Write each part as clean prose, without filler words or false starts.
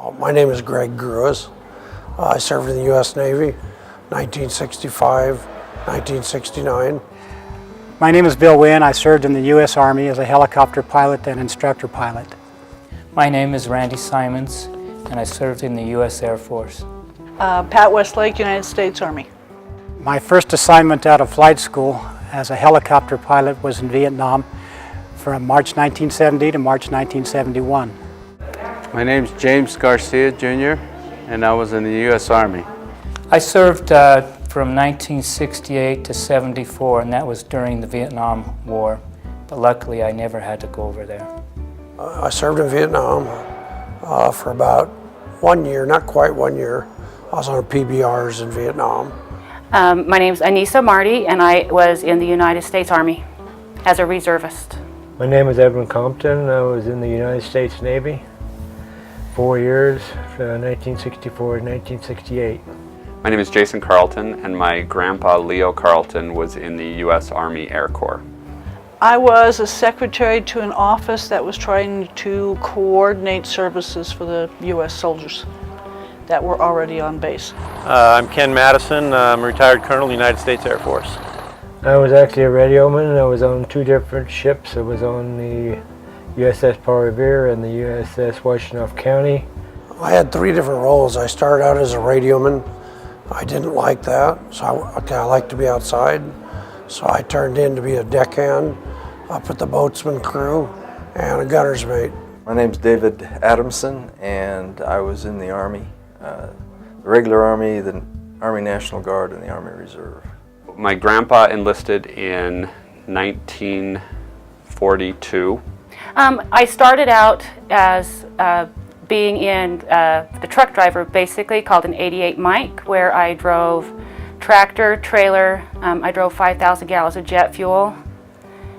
My name is Greg Gruis. I served in the U.S. Navy, 1965, 1969. My name is Bill Wynn. I served in the U.S. Army as a helicopter pilot and instructor pilot. My name is Randy Simons, and I served in the U.S. Air Force. Pat Westlake, United States Army. My first assignment out of flight school as a helicopter pilot was in Vietnam from March 1970 to March 1971. My name is James Garcia Jr., and I was in the U.S. Army. I served from 1968 to 74, and that was during the Vietnam War. But luckily, I never had to go over there. I served in Vietnam for about 1 year, not quite 1 year. I was on PBRs in Vietnam. My name is Anissa Marty, and I was in the United States Army as a reservist. My name is Edwin Compton. I was in the United States Navy 4 years, 1964 to 1968. My name is Jason Carlton, and my grandpa Leo Carlton was in the U.S. Army Air Corps. I was a secretary to an office that was trying to coordinate services for the U.S. soldiers that were already on base. I'm Ken Madison. I'm a retired colonel in the United States Air Force. I was actually a radioman. I was on two different ships. I was on the USS Paul Revere and the USS Washtenaw County. I had 3 different roles. I started out as a radioman. I didn't like that, so I like to be outside. So I turned in to be a deckhand up at the boatsman crew and a gunner's mate. My name's David Adamson, and I was in the Army, the regular Army, the Army National Guard, and the Army Reserve. My grandpa enlisted in 1942. I started out as being in the truck driver, basically, called an 88 Mike, where I drove tractor, trailer. I drove 5,000 gallons of jet fuel,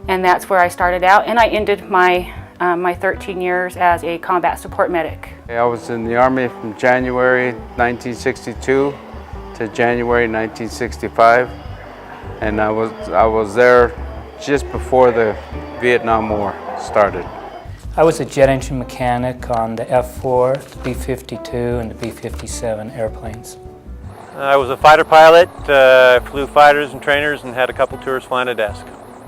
and that's where I started out. And I ended my 13 years as a combat support medic. I was in the Army from January 1962 to January 1965, and I was there just before the Vietnam War started. I was a jet engine mechanic on the F-4, the B-52, and the B-57 airplanes. I was a fighter pilot, flew fighters and trainers, and had a couple tours flying a desk.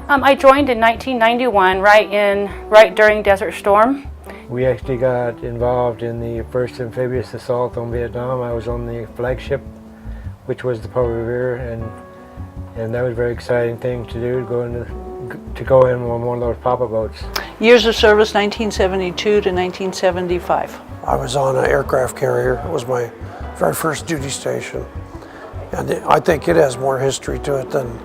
I joined in 1991, right during Desert Storm. We actually got involved in the first amphibious assault on Vietnam. I was on the flagship, which was the Paul Revere, and that was a very exciting thing to do, to go in on one of those pop-up boats. Years of service, 1972 to 1975. I was on an aircraft carrier. It was my very first duty station. And I think it has more history to it than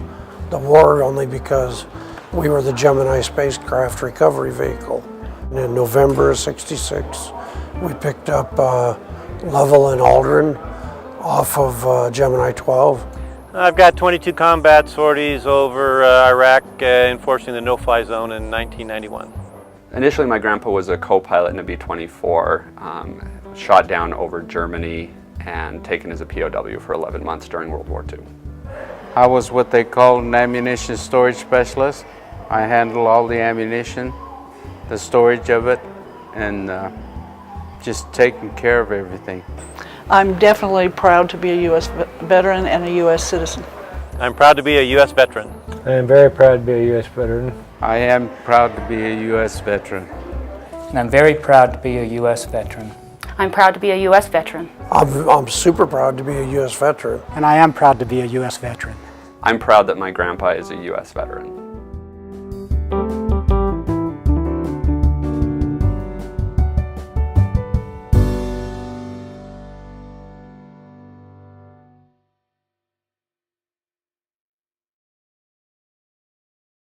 the war, only because we were the Gemini spacecraft recovery vehicle. And in November of '66, we picked up Lovell and Aldrin off of Gemini 12. I've got 22 combat sorties over Iraq, enforcing the no-fly zone in 1991. Initially, my grandpa was a co-pilot in a B-24, shot down over Germany and taken as a POW for 11 months during World War II. I was what they call an ammunition storage specialist. I handle all the ammunition, the storage of it, and just taking care of everything. I'm definitely proud to be a U.S. veteran and a U.S. citizen. I'm proud to be a U.S. veteran. I am very proud to be a U.S. veteran. I am proud to be a U.S. veteran. And I'm very proud to be a U.S. veteran. I'm proud to be a U.S. veteran. I'm super proud to be a U.S. veteran. And I am proud to be a U.S. veteran. I'm proud that my grandpa is a U.S. veteran.